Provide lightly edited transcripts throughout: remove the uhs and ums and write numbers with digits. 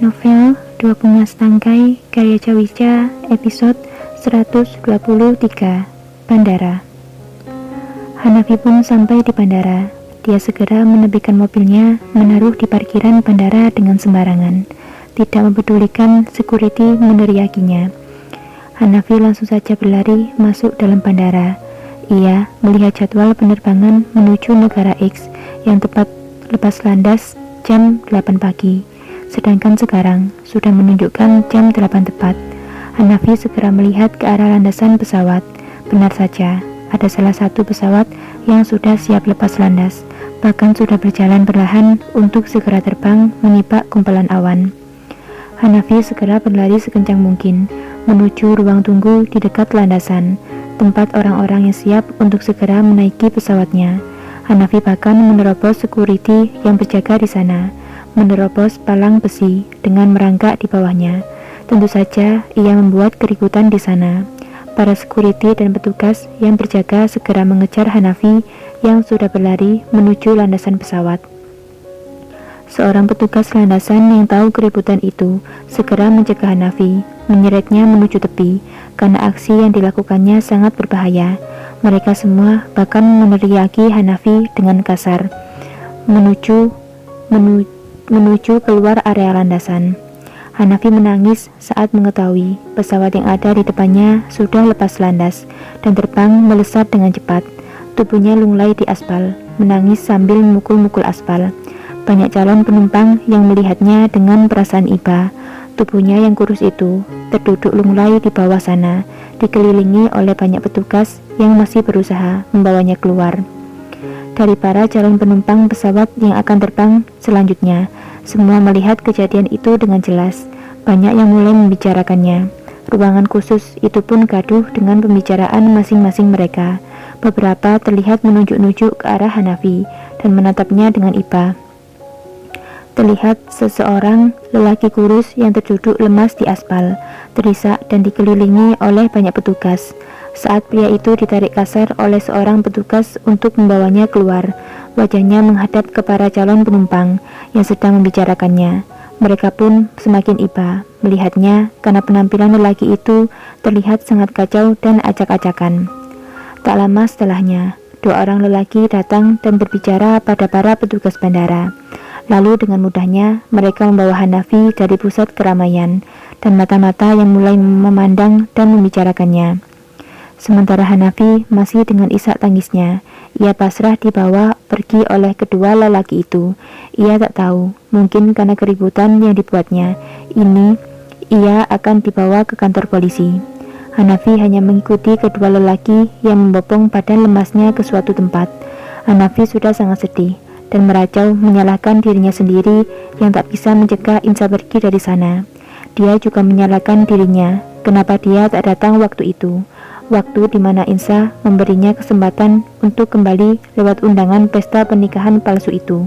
Novel Dua Bunga Setangkai karya Cawica, episode 123, Bandara. Hanafi pun sampai di bandara. Dia segera menepikan mobilnya, menaruh di parkiran bandara dengan sembarangan, tidak mempedulikan security meneriakinya. Hanafi langsung saja berlari masuk dalam bandara. Ia melihat jadwal penerbangan menuju negara X yang tepat lepas landas jam 8 pagi. Sedangkan sekarang sudah menunjukkan jam 8 tepat. Hanafi segera melihat ke arah landasan pesawat. Benar saja, ada salah satu pesawat yang sudah siap lepas landas, bahkan sudah berjalan perlahan untuk segera terbang menyibak gumpalan awan. Hanafi segera berlari sekencang mungkin menuju ruang tunggu di dekat landasan, tempat orang-orang yang siap untuk segera menaiki pesawatnya. Hanafi bahkan menerobos security yang berjaga di sana, menerobos palang besi dengan merangkak di bawahnya. Tentu saja ia membuat keributan di sana. Para security dan petugas yang berjaga segera mengejar Hanafi yang sudah berlari menuju landasan pesawat. Seorang petugas landasan yang tahu keributan itu segera mencegah Hanafi, menyeretnya menuju tepi karena aksi yang dilakukannya sangat berbahaya. Mereka semua bahkan meneriaki Hanafi dengan kasar menuju keluar area landasan. Hanafi menangis saat mengetahui pesawat yang ada di depannya sudah lepas landas dan terbang melesat dengan cepat. Tubuhnya lunglai di aspal, menangis sambil memukul-mukul aspal. Banyak calon penumpang yang melihatnya dengan perasaan iba. Tubuhnya yang kurus itu terduduk lunglai di bawah sana, dikelilingi oleh banyak petugas yang masih berusaha membawanya keluar. Dari para calon penumpang pesawat yang akan terbang selanjutnya, semua melihat kejadian itu dengan jelas. Banyak yang mulai membicarakannya. Ruangan khusus itu pun gaduh dengan pembicaraan masing-masing mereka. Beberapa terlihat menunjuk-nunjuk ke arah Hanafi dan menatapnya dengan iba. Terlihat seseorang lelaki kurus yang terduduk lemas di aspal, terisak dan dikelilingi oleh banyak petugas. Saat pria itu ditarik kasar oleh seorang petugas untuk membawanya keluar, wajahnya menghadap ke para calon penumpang yang sedang membicarakannya. Mereka pun semakin iba melihatnya karena penampilan lelaki itu terlihat sangat kacau dan acak-acakan. Tak lama setelahnya, dua orang lelaki datang dan berbicara pada para petugas bandara. Lalu dengan mudahnya mereka membawa Hanafi dari pusat keramaian dan mata-mata yang mulai memandang dan membicarakannya. Sementara Hanafi masih dengan isak tangisnya, ia pasrah dibawa pergi oleh kedua lelaki itu. Ia tak tahu, mungkin karena keributan yang dibuatnya ini, ia akan dibawa ke kantor polisi. Hanafi hanya mengikuti kedua lelaki yang membopong badan lemasnya ke suatu tempat. Hanafi sudah sangat sedih dan meracau menyalahkan dirinya sendiri yang tak bisa mencegah Insa pergi dari sana. Dia juga menyalahkan dirinya, kenapa dia tak datang waktu itu. Waktu di mana Insa memberinya kesempatan untuk kembali lewat undangan pesta pernikahan palsu itu.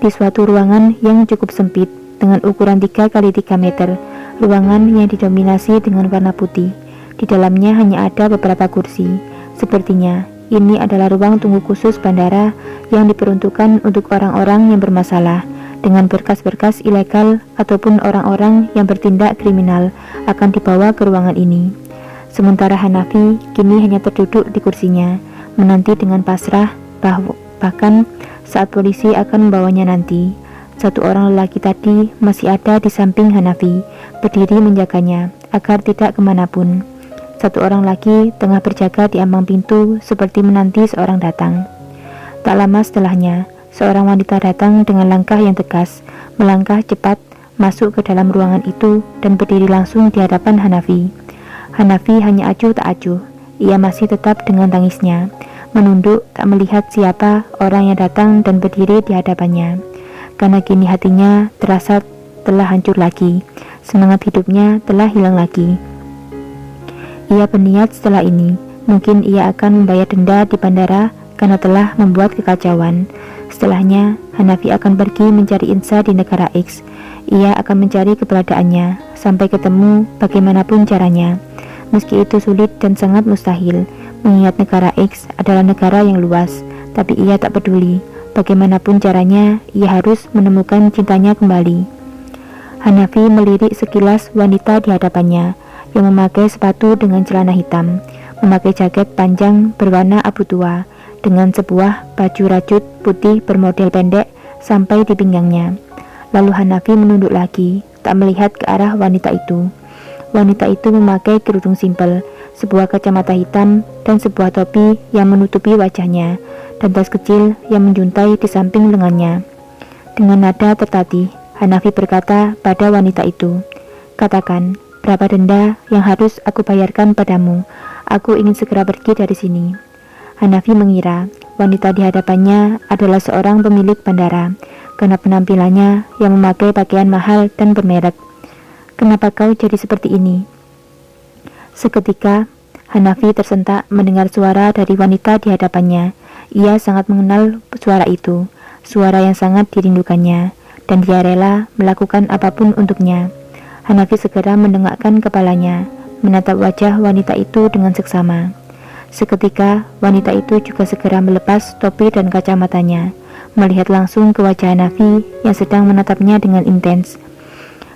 Di suatu ruangan yang cukup sempit dengan ukuran 3x3 meter, ruangan yang didominasi dengan warna putih. Di dalamnya hanya ada beberapa kursi. Sepertinya ini adalah ruang tunggu khusus bandara yang diperuntukkan untuk orang-orang yang bermasalah dengan berkas-berkas ilegal ataupun orang-orang yang bertindak kriminal akan dibawa ke ruangan ini. Sementara Hanafi kini hanya terduduk di kursinya, menanti dengan pasrah, bahkan saat polisi akan membawanya nanti. Satu orang lelaki tadi masih ada di samping Hanafi, berdiri menjaganya agar tidak kemanapun. Satu orang lagi tengah berjaga di ambang pintu seperti menanti seorang datang. Tak lama setelahnya, seorang wanita datang dengan langkah yang tegas, melangkah cepat masuk ke dalam ruangan itu dan berdiri langsung di hadapan Hanafi. Hanafi hanya acuh tak acuh. Ia masih tetap dengan tangisnya, menunduk tak melihat siapa orang yang datang dan berdiri di hadapannya. Karena kini hatinya terasa telah hancur lagi, semangat hidupnya telah hilang lagi. Ia berniat setelah ini, mungkin ia akan membayar denda di bandara karena telah membuat kekacauan. Setelahnya, Hanafi akan pergi mencari Insa di negara X. Ia akan mencari keberadaannya sampai ketemu bagaimanapun caranya. Meski itu sulit dan sangat mustahil, mengingat negara X adalah negara yang luas, tapi ia tak peduli. Bagaimanapun caranya, ia harus menemukan cintanya kembali. Hanafi melirik sekilas wanita di hadapannya yang memakai sepatu dengan celana hitam, memakai jaket panjang berwarna abu tua, dengan sebuah baju rajut putih bermodel pendek sampai di pinggangnya. Lalu Hanafi menunduk lagi, tak melihat ke arah wanita itu. Wanita itu memakai kerudung simpel, sebuah kacamata hitam, dan sebuah topi yang menutupi wajahnya, dan tas kecil yang menjuntai di samping lengannya. Dengan nada tertatih, Hanafi berkata pada wanita itu, "Katakan, berapa denda yang harus aku bayarkan padamu? Aku ingin segera pergi dari sini." Hanafi mengira wanita di hadapannya adalah seorang pemilik bandara, karena penampilannya yang memakai pakaian mahal dan bermerek. "Kenapa kau jadi seperti ini?" Seketika, Hanafi tersentak mendengar suara dari wanita di hadapannya. Ia sangat mengenal suara itu, suara yang sangat dirindukannya, dan dia rela melakukan apapun untuknya. Hanafi segera mendongakkan kepalanya, menatap wajah wanita itu dengan seksama. Seketika, wanita itu juga segera melepas topi dan kacamatanya, melihat langsung ke wajah Hanafi yang sedang menatapnya dengan intens.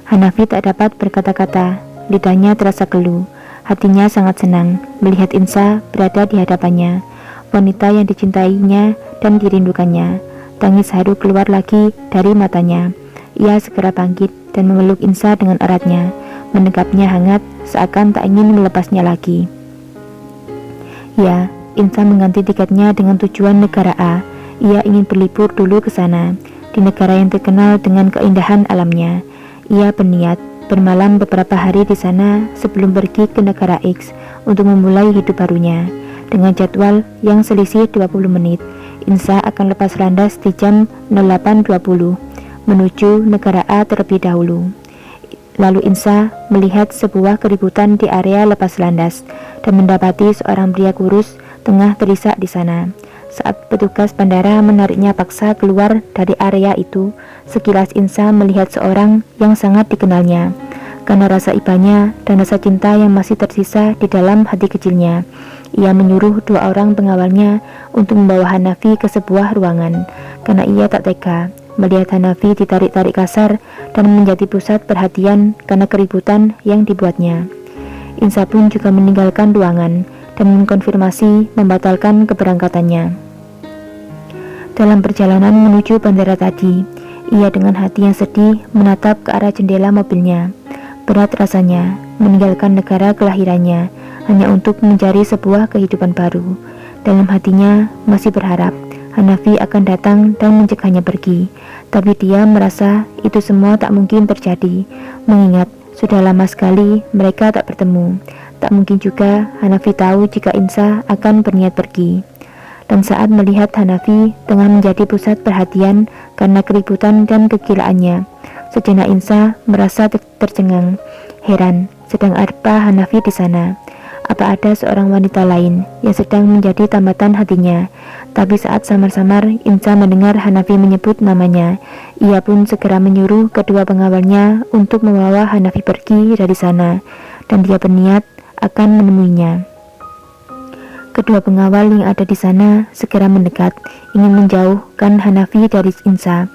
Hanafi tak dapat berkata-kata, lidahnya terasa keluh. Hatinya sangat senang melihat Insa berada di hadapannya, wanita yang dicintainya dan dirindukannya. Tangis haru keluar lagi dari matanya. Ia segera bangkit dan memeluk Insa dengan eratnya, menegapnya hangat seakan tak ingin melepasnya lagi. Ya, Insa mengganti tiketnya dengan tujuan negara A. Ia ingin berlibur dulu ke sana, di negara yang terkenal dengan keindahan alamnya. Ia berniat bermalam beberapa hari di sana sebelum pergi ke negara X untuk memulai hidup barunya. Dengan jadwal yang selisih 20 menit, Insa akan lepas landas di jam 08.20 menuju negara A terlebih dahulu. Lalu Insa melihat sebuah keributan di area lepas landas dan mendapati seorang pria kurus tengah terisak di sana. Saat petugas bandara menariknya paksa keluar dari area itu, sekilas Insa melihat seorang yang sangat dikenalnya. Karena rasa ibanya dan rasa cinta yang masih tersisa di dalam hati kecilnya, ia menyuruh 2 orang pengawalnya untuk membawa Hanafi ke sebuah ruangan, karena ia tak tega melihat Hanafi ditarik-tarik kasar dan menjadi pusat perhatian karena keributan yang dibuatnya. Insa pun juga meninggalkan ruangan dan mengkonfirmasi membatalkan keberangkatannya. Dalam perjalanan menuju bandara tadi, ia dengan hati yang sedih menatap ke arah jendela mobilnya. Berat rasanya meninggalkan negara kelahirannya hanya untuk mencari sebuah kehidupan baru. Dalam hatinya masih berharap Hanafi akan datang dan mencegahnya pergi, tapi dia merasa itu semua tak mungkin terjadi, mengingat sudah lama sekali mereka tak bertemu. Tak mungkin juga Hanafi tahu jika Insa akan berniat pergi. Dan saat melihat Hanafi tengah menjadi pusat perhatian karena keributan dan kegilaannya, sejenak Insa merasa tercengang, heran, sedang apa Hanafi di sana? Apa ada seorang wanita lain yang sedang menjadi tambatan hatinya? Tapi saat samar-samar Insa mendengar Hanafi menyebut namanya, ia pun segera menyuruh kedua pengawalnya untuk membawa Hanafi pergi dari sana, dan dia berniat akan menemuinya. Kedua pengawal yang ada di sana segera mendekat, ingin menjauhkan Hanafi dari Insa.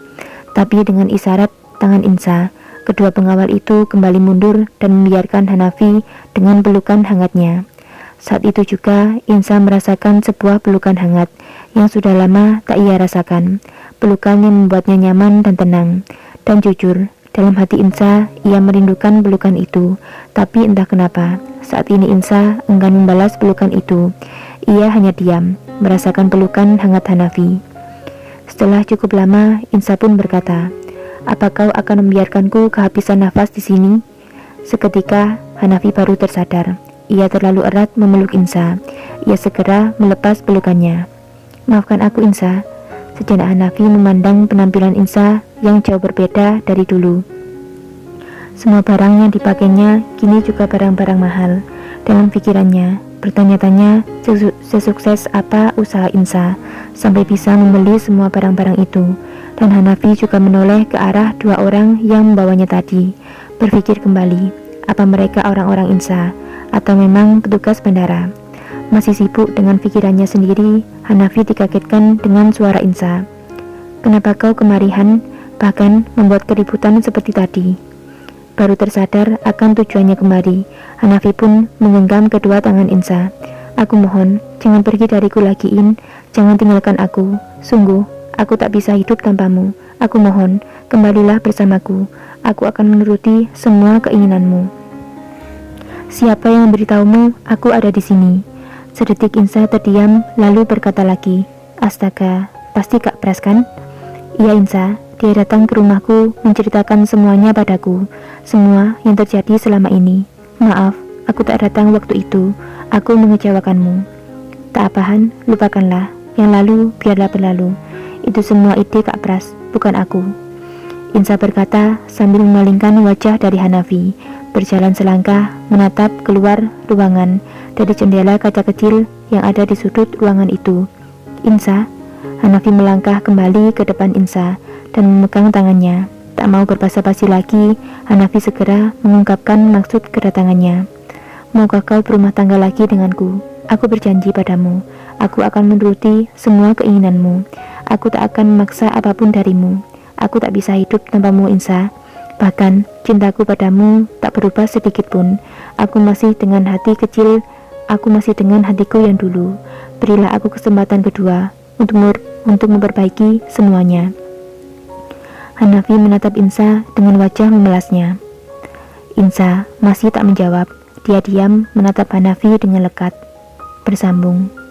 Tapi dengan isyarat tangan Insa, kedua pengawal itu kembali mundur dan membiarkan Hanafi dengan pelukan hangatnya. Saat itu juga Insa merasakan sebuah pelukan hangat yang sudah lama tak ia rasakan, pelukan yang membuatnya nyaman dan tenang. Dan jujur, dalam hati Insa ia merindukan pelukan itu, tapi entah kenapa saat ini Insa enggan membalas pelukan itu. Ia hanya diam, merasakan pelukan hangat Hanafi. Setelah cukup lama, Insa pun berkata, "Apa kau akan membiarkanku kehabisan nafas di sini?" Seketika, Hanafi baru tersadar. Ia terlalu erat memeluk Insa. Ia segera melepas pelukannya. "Maafkan aku, Insa." Sejenak Hanafi memandang penampilan Insa yang jauh berbeda dari dulu. Semua barang yang dipakainya kini juga barang-barang mahal. Dalam pikirannya, bertanya-tanya sesukses apa usaha Insa sampai bisa membeli semua barang-barang itu. Dan Hanafi juga menoleh ke arah 2 orang yang membawanya tadi, berpikir kembali, apa mereka orang-orang Insa atau memang petugas bandara? Masih sibuk dengan pikirannya sendiri, Hanafi dikagetkan dengan suara Insa. "Kenapa kau kemari, Han? Bahkan membuat keributan seperti tadi." baru tersadar akan tujuannya kembali. Hanafi pun menggenggam kedua tangan Insa. Aku mohon, jangan pergi dariku lagi, In. Jangan tinggalkan aku. Sungguh, aku tak bisa hidup tanpamu. Aku mohon, kembalilah bersamaku. Aku akan menuruti semua keinginanmu. Siapa yang memberitahumu aku ada di sini? Sedetik Insa terdiam, lalu berkata lagi, Astaga, pasti Kak Pras kan? Iya Insa, dia datang ke rumahku menceritakan semuanya padaku, semua yang terjadi selama ini. Maaf, aku tak datang waktu itu, aku mengecewakanmu. Tak apahan, lupakanlah, yang lalu biarlah berlalu. Itu semua ide Kak Pras, bukan aku. Insa berkata sambil memalingkan wajah dari Hanafi, berjalan selangkah menatap keluar ruangan dari jendela kaca kecil yang ada di sudut ruangan itu. Insa, Hanafi melangkah kembali ke depan Insa dan memegang tangannya. Tak mau berbasa-basi lagi, Hanafi segera mengungkapkan maksud kedatangannya. Maukah kau berumah tangga lagi denganku? Aku berjanji padamu, aku akan menuruti semua keinginanmu. Aku tak akan memaksa apapun darimu. Aku tak bisa hidup tanpamu Insa. Bahkan cintaku padamu tak berubah sedikit pun. Aku masih dengan hatiku yang dulu. Berilah aku kesempatan kedua untuk memperbaiki semuanya. Hanafi menatap Insa dengan wajah memelasnya. Insa masih tak menjawab. Dia diam menatap Hanafi dengan lekat. Bersambung.